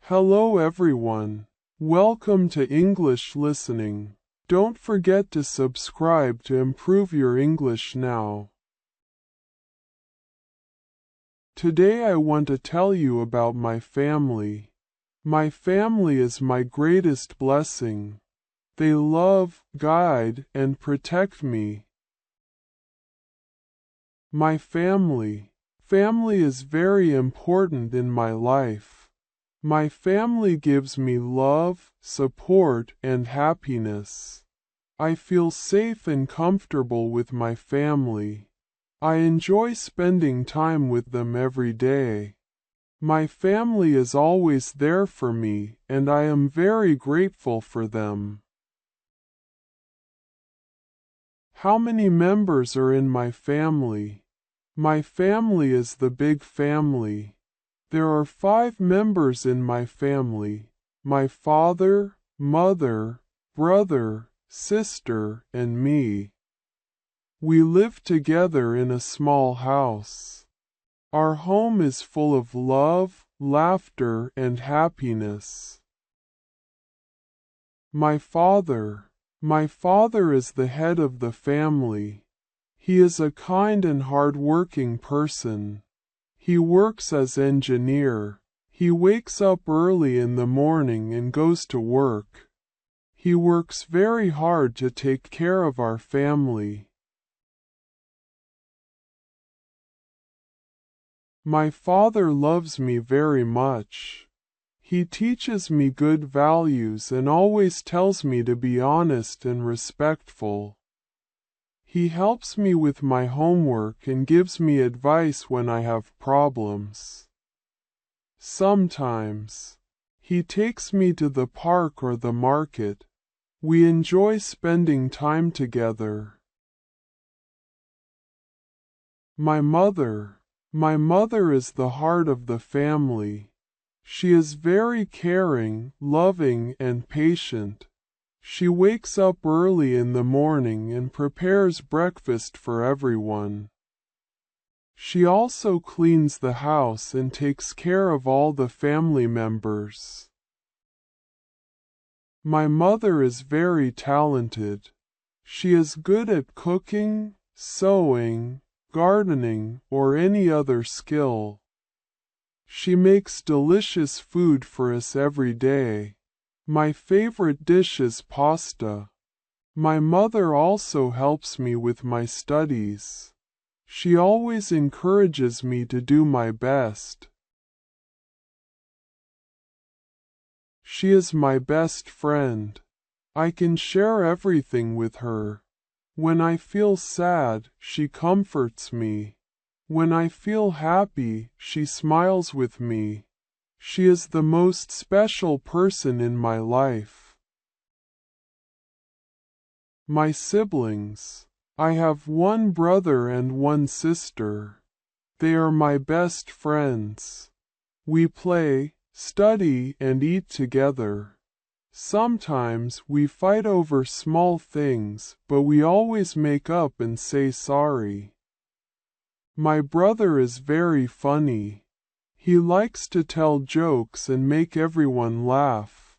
Hello everyone. Welcome to English Listening. Don't forget to subscribe to improve your English now. Today I want to tell you about my family. My family is my greatest blessing. They love, guide, and protect me. My family. Family is very important in my life. My family gives me love, support, and happiness. I feel safe and comfortable with my family. I enjoy spending time with them every day. My family is always there for me, and I am very grateful for them. How many members are in my family? My family is the big family. There are 5 members in my family: my father, mother, brother, sister, and me. We live together in a small house. Our home is full of love, laughter, and happiness. My father. My father is the head of the family. He is a kind and hard-working person. He works as engineer. He wakes up early in the morning and goes to work. He works very hard to take care of our family. My father loves me very much. He teaches me good values and always tells me to be honest and respectful. He helps me with my homework and gives me advice when I have problems. Sometimes, he takes me to the park or the market. We enjoy spending time together. My mother. My mother is the heart of the family. She is very caring, loving, and patient. She wakes up early in the morning and prepares breakfast for everyone. She also cleans the house and takes care of all the family members. My mother is very talented. She is good at cooking, sewing, gardening, or any other skill. She makes delicious food for us every day. My favorite dish is pasta. My mother also helps me with my studies. She always encourages me to do my best. She is my best friend. I can share everything with her. When I feel sad, she comforts me. When I feel happy, she smiles with me. She is the most special person in my life. My siblings. I have 1 brother and 1 sister. They are my best friends. We play, study, and eat together. Sometimes we fight over small things, but we always make up and say sorry. My brother is very funny. He likes to tell jokes and make everyone laugh.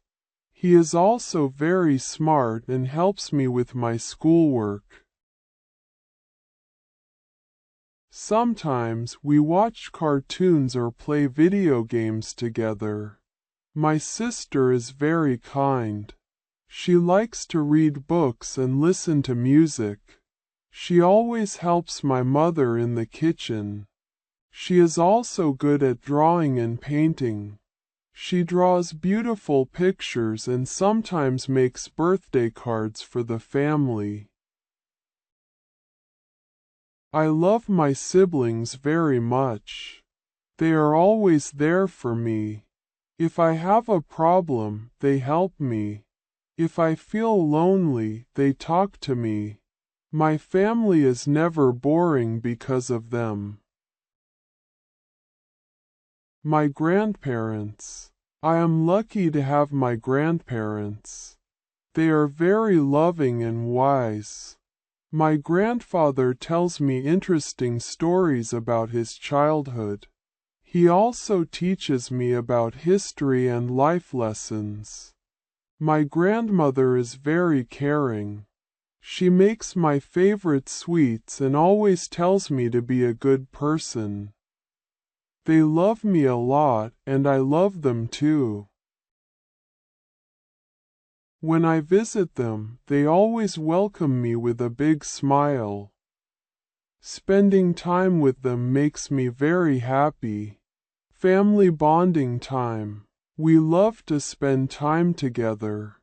He is also very smart and helps me with my schoolwork. Sometimes we watch cartoons or play video games together. My sister is very kind. She likes to read books and listen to music. She always helps my mother in the kitchen. She is also good at drawing and painting. She draws beautiful pictures and sometimes makes birthday cards for the family. I love my siblings very much. They are always there for me. If I have a problem, they help me. If I feel lonely, they talk to me. My family is never boring because of them. My grandparents. I am lucky to have my grandparents. They are very loving and wise. My grandfather tells me interesting stories about his childhood. He also teaches me about history and life lessons. My grandmother is very caring. She makes my favorite sweets and always tells me to be a good person. They love me a lot, and I love them too. When I visit them, they always welcome me with a big smile. Spending time with them makes me very happy. Family bonding time. We love to spend time together.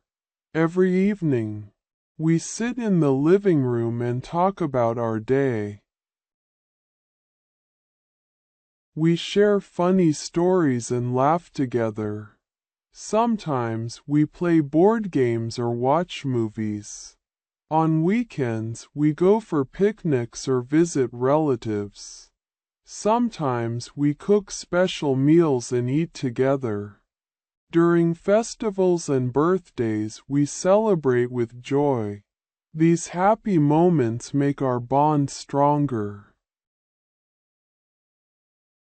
Every evening, we sit in the living room and talk about our day. We share funny stories and laugh together. Sometimes we play board games or watch movies. On weekends, we go for picnics or visit relatives. Sometimes we cook special meals and eat together. During festivals and birthdays, we celebrate with joy. These happy moments make our bond stronger.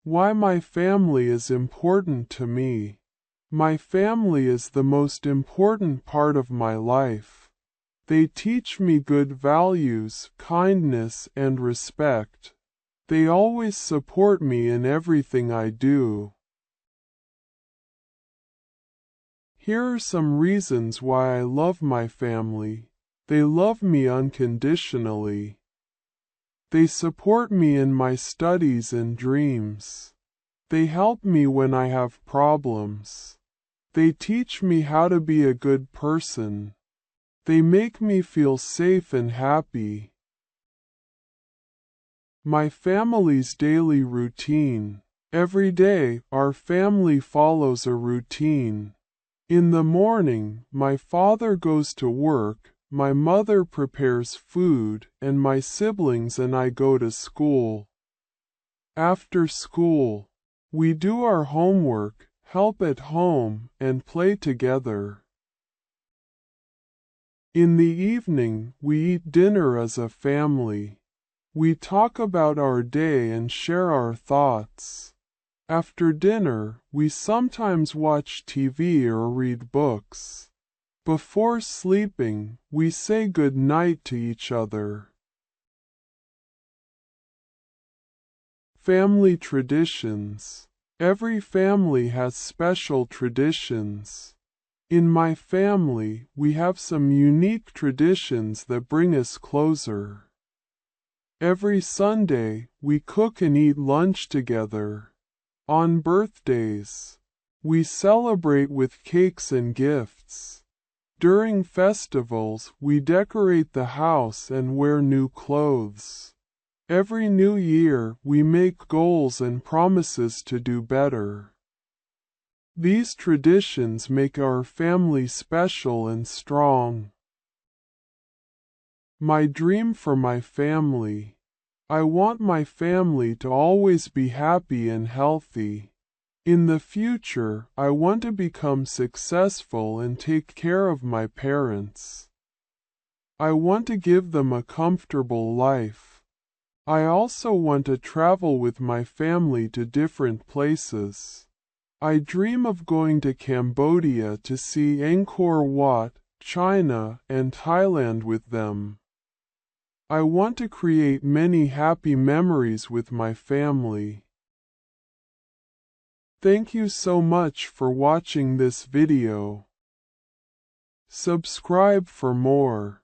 Why my family is important to me. My family is the most important part of my life. They teach me good values, kindness, and respect. They always support me in everything I do. Here are some reasons why I love my family. They love me unconditionally. They support me in my studies and dreams. They help me when I have problems. They teach me how to be a good person. They make me feel safe and happy. My family's daily routine. Every day, our family follows a routine. In the morning, my father goes to work, my mother prepares food, and my siblings and I go to school. After school, we do our homework, help at home, and play together. In the evening, we eat dinner as a family. We talk about our day and share our thoughts. After dinner, we sometimes watch TV or read books. Before sleeping, we say good night to each other. Family traditions. Every family has special traditions. In my family, we have some unique traditions that bring us closer. Every Sunday, we cook and eat lunch together. On birthdays, we celebrate with cakes and gifts. During festivals, we decorate the house and wear new clothes. Every new year, we make goals and promises to do better. These traditions make our family special and strong. My dream for my family. I want my family to always be happy and healthy. In the future, I want to become successful and take care of my parents. I want to give them a comfortable life. I also want to travel with my family to different places. I dream of going to Cambodia to see Angkor Wat, China, and Thailand with them. I want to create many happy memories with my family. Thank you so much for watching this video. Subscribe for more.